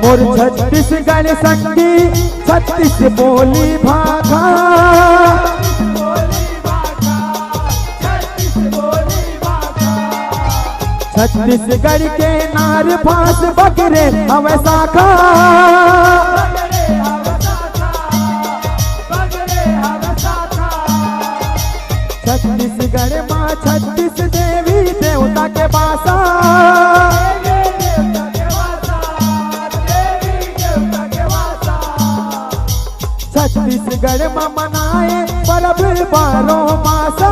मोर छत्तीसगढ़ संगी 36 बोली भाषा, छत्तीसगढ़ के नार फांस बकरे हवे शाखा, छत्तीसगढ़ माँ 36 देवी देवता के बासा, छत्तीसगढ़ में मनाए परब 12 मासा,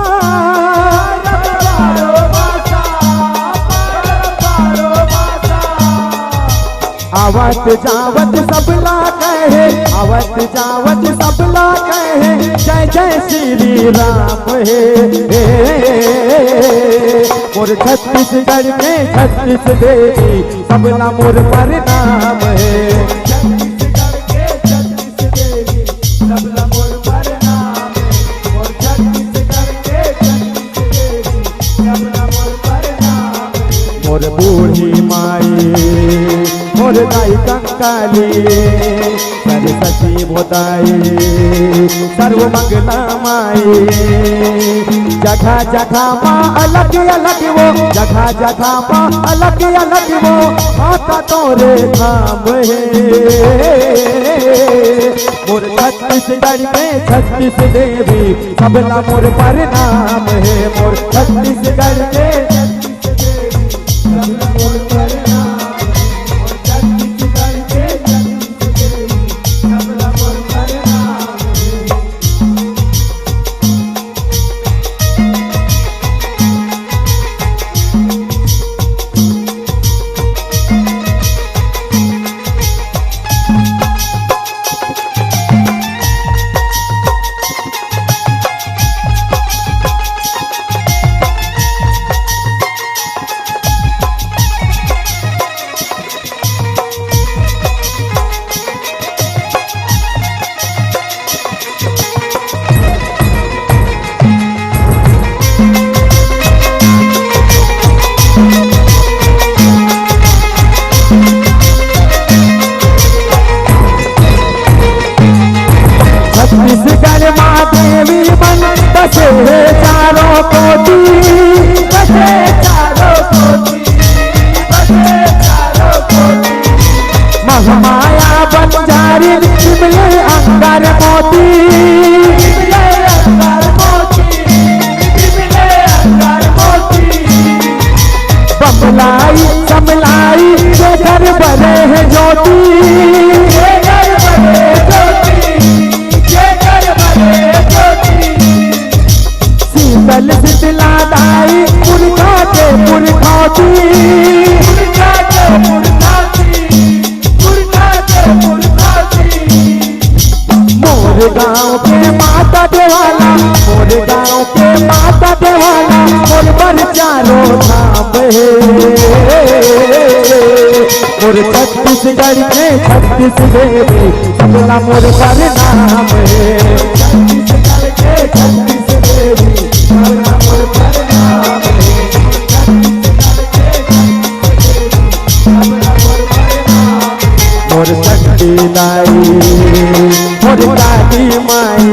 आवत जावत सबला कहे, आवत जावत सबला कहे, जय जय श्री राम हे। मोर छत्तीसगढ़ में 36 देवी सबला मोर प्रणाम है। मोर बूढ़ी माई मोर दाई कंकाली सरस्वती मोदाई सर्व मंगला माई, जगह जगह माँ अलग अलग वो, जगह जगह माँ अलग अलग वो, माता तोरे धाम है। मोर छत्तीसगढ़ में 36 देवी सबला मोर प्रणाम है। मोर छत्तीसगढ़ में छत्तीसगढ़ माँ देवी बन बसे चारों कोटि, बसे चारों कोटि, बसे चारों कोटि, महामाया बंजारी शिमले अंगार मोती, शिमले अंगार मोती, शिमले अंगार मोती, बमलाई समलाई के घर बने हैं ज्योति, के घर बने ज्योति, शीतल शीतला दाई पुरखा के पुरखाती, पुरखा के पुरखाती, पुरखा के पुरखाती, मोर गाँव के माता देवाला, मोर गाँव के माता देवाला, मोर पर चारों धाम है। मोर छत्तीसगढ़ में 36 देवी सबला मोर प्रणाम है। छत्तीसगढ़ के 36 देवी सबला मोर प्रणाम है। मोर शक्ति दाई मोर दादी माई,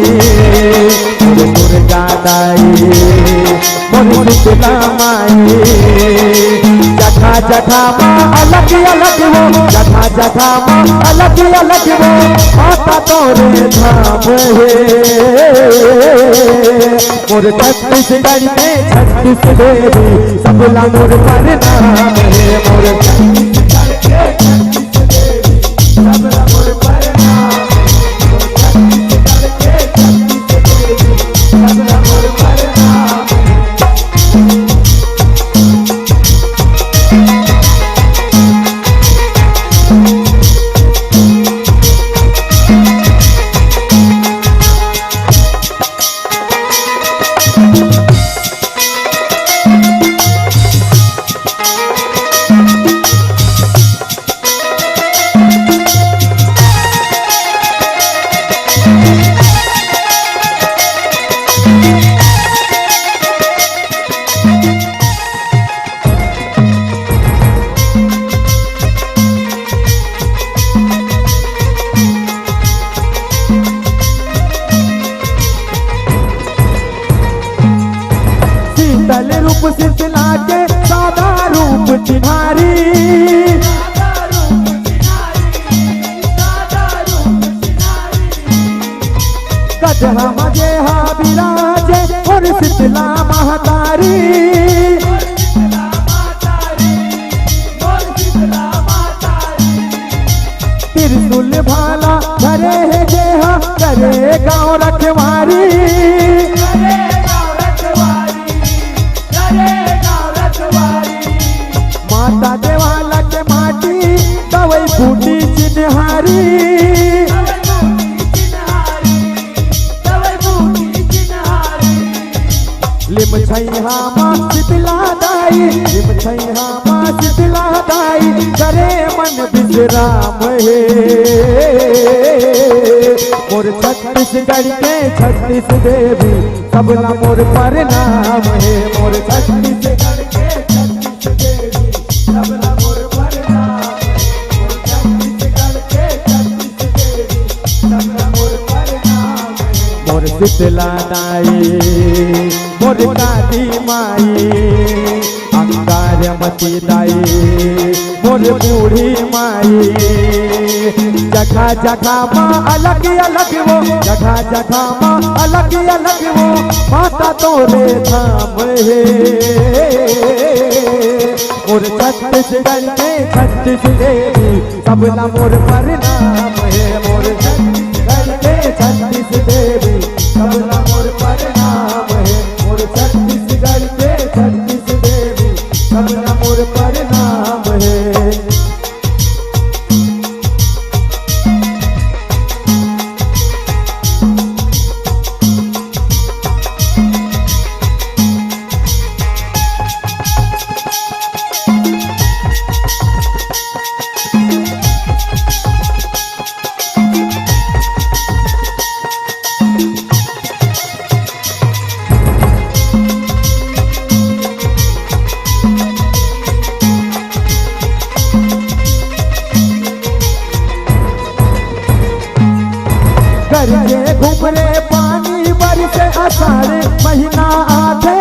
मोर दुर्गा दाई मोर शीतला माई, जगह जगह माँ अलग अलग वो, जगह जगह माँ अलग अलग वो, माता तोरे धाम है। मोर छत्तीसगढ़ में 36 देवी सबला मोर प्रणाम है। मोर छत्तीसगढ़ के 36 देवी सबला मोर प्रणाम है। छत्तीसगढ़ के 36 देवी सबला मोर प्रणाम है। बिगड़ल रूप शीतला के सादा रूप चिन्हारी। कजहा मजेहा विराजे और शीतला महतारी। त्रिशूल भाला धरे है जेहा करे गाँव रखवारी। माता देवाला के माटी दवई फूटी चिन्हारी। लिम छैहा माँ शीतला दाई, लिम छैहा माँ शीतला दाई, करे मन विश्राम हे। मोर छत्तीसगढ़ के 36 देवी सबला मोर प्रणाम है। मोर छत्तीसगढ़ के 36 देवी सबला मोर प्रणाम है। मोर छत्तीसगढ़ के 36 देवी सबला मोर प्रणाम है। मोर शीतला दाई, मोर दादी माई, अंगारमती दाई, मोर बूढ़ी माई। जगह जगह माँ अलग अलग वो, जगह जगह माँ अलग अलग वो, माता तोरे धाम है। मोर छत्तीसगढ़ के 36 देवी सबला मोर प्रणाम है। मोर छत्तीसगढ़ के 36 देवी सबला मोर प्रणाम है। मोर छत्तीसगढ़ के 36 देवी सबला मोर प्रणाम है। करके घुमरे पानी बरसे आषाढ़ महीना आते।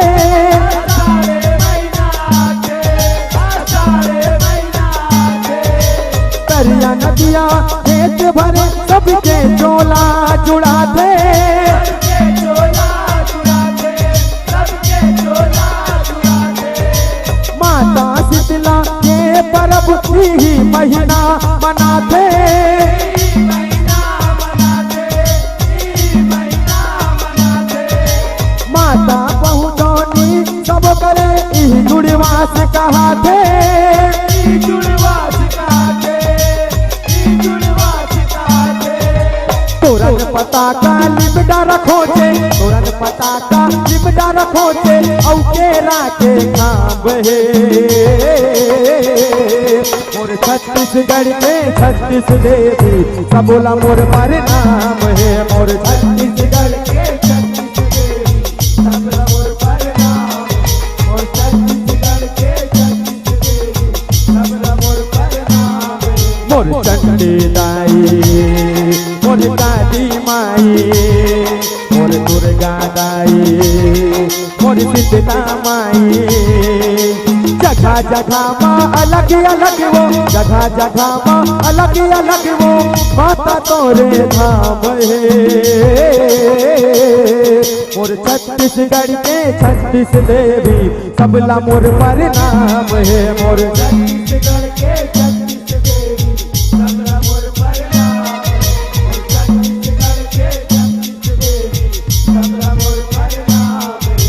दरिया नदिया खेत भरे सबके चोला जुड़ाते। माता शीतला के पर्व ही महीना मनाते। माता बहुतोनी सब करे ई जुड़वास कहा थे। तोरन पताका लिबडा रखो छे, तोरन पताका लिबडा रखो छे, औ केरा के खाब हे। मोर छत्तीसगढ़ के 36 देवी सबला मोर प्रणाम है। मोर छत्तीसगढ़ के 36 देवी सबला मोर प्रणाम है। मोर छत्तीसगढ़ के 36 देवी सबला मोर प्रणाम है। मोर चंडी दाई, मोर दादी माई, मोर दुर्गा दाई, मोर शीतला माई। जगह जगह माँ अलग अलग वो, जगह जगह माँ अलग अलग वो, माता तोरे धाम है। मोर छत्तीसगढ़ के 36 देवी सबला मोर प्रणाम है। मोर छत्तीसगढ़ के 36 देवी सबला मोर प्रणाम है। मोर छत्तीसगढ़ के 36 देवी सबला मोर प्रणाम है।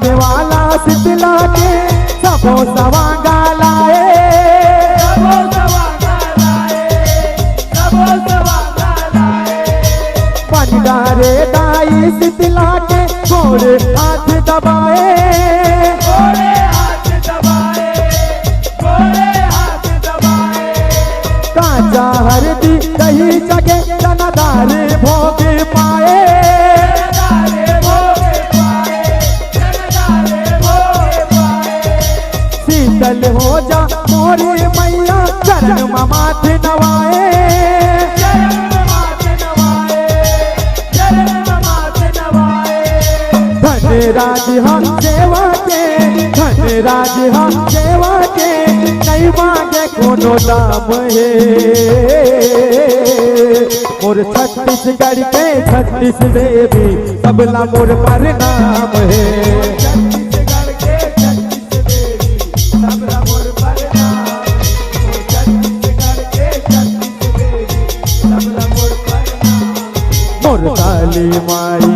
देवाला शीतला के सबो सवांगा लाए, शीतला के गोरे हाथ दबाए, गोरे हाथ दबाए, गोरे हाथ दबाए। काचा हरदी दही जगे जनादार भोग पाए, जनदारे भोग पाए, जनदारे भोग पाए। शीतल हो जा मोरे मैया चरण माथ नवाए, चरण माथ नवाए, चरण माथ नवाए। धन राज हम सेवा के, धन राज हम सेवा के, नहीं मांगे कोनो दाम है। मोर छत्तीसगढ़ के 36 देवी सबला मोर पर नाम है। छत्तीसगढ़ के 36 देवी सबला मोर पर नाम है। छत्तीसगढ़ के 36 देवी सबला मोर पर नाम है। मोर काली माई,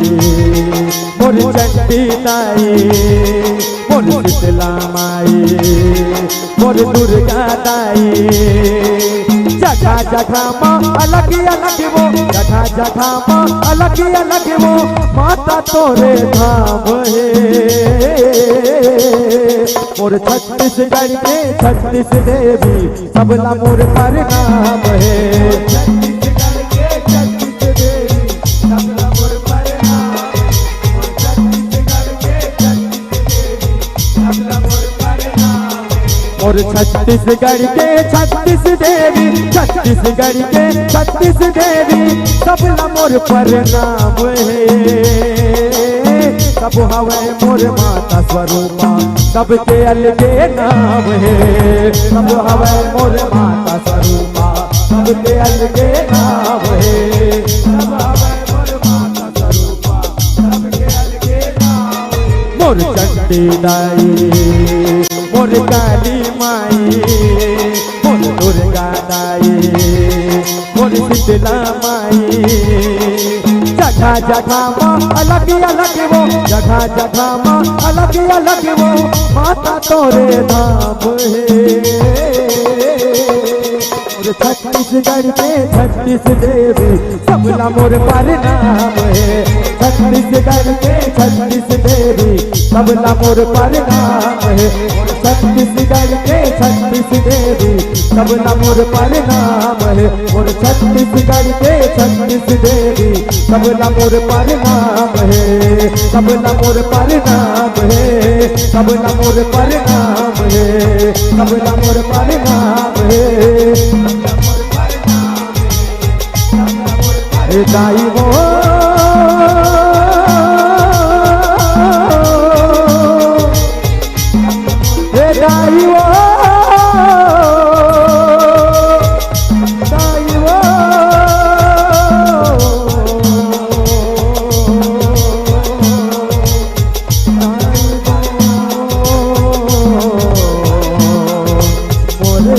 मोर चंडी दाई, मोर शीतला माई, मोर दुर्गा दाई। जगह जगह माँ अलग अलग वो, जगह जगह माँ अलग अलग वो, माता तोरे धाम है। मोर छत्तीसगढ़ के 36 देवी सबला मोर पर नाम है। छत्तीसगढ़ के 36 देवी सबला मोर पर नाम है। छत्तीसगढ़ के 36 देवी सबला मोर पर नाम है। और छत्तीसगढ़ के 36 देवी, छत्तीसगढ़ के 36 देवी सबला मोर पर नाम है। सब हवे मोर माता स्वरूपा, सबके अलगे नाम है। सब हवे मोर माता स्वरूपा, सबके अलगे नाम है। सब हवे मोर माता स्वरूपा, सबके अलगे नाम है। मोर चंडी दाई, मोर काली माई, मोर दुर्गा दाई, मोर शीतला माई। जगह जगह माँ अलग अलग वो, जगह जगह माँ अलग अलग वो, माता तोरे धाम है। मोर छत्तीसगढ़ के 36 देवी सबला मोर पर नाम है। छत्तीसगढ़ के 36 देवी सबला मोर पर नाम है। छत्तीसगढ़ के 36 देवी सबला मोर पर नाम है। और छत्तीसगढ़ के 36 देवी सबला मोर पर नाम है। सबला मोर पर नाम है, सबला मोर पर नाम है, सबला मोर पर नाम है। दाई वो दाई वो दाई वो मोर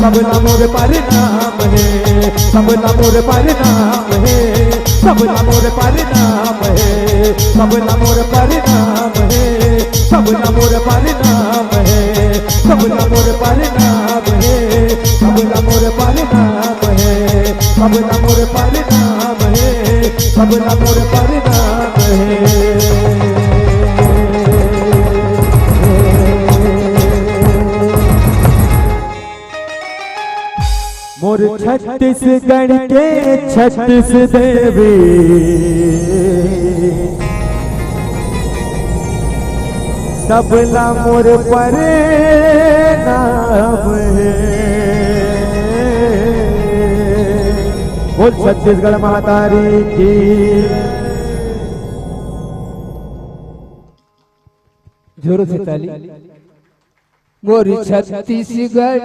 सबला मोर पर नाम है। सबला मोर पर नाम है। सबला मोर पर नाम है। सबला मोर पर नाम है। सबला मोर पर नाम है। सबला मोर पर नाम है। सबला मोर पर नाम है। सबला मोर पर नाम है। सबला मोर पर नाम है। मोर छत्तीसगढ़ के 36 देवी सबला मोर पर नाम है। बोल छत्तीसगढ़ महातारी की। जोरों से ताली। मोर छत्तीसगढ़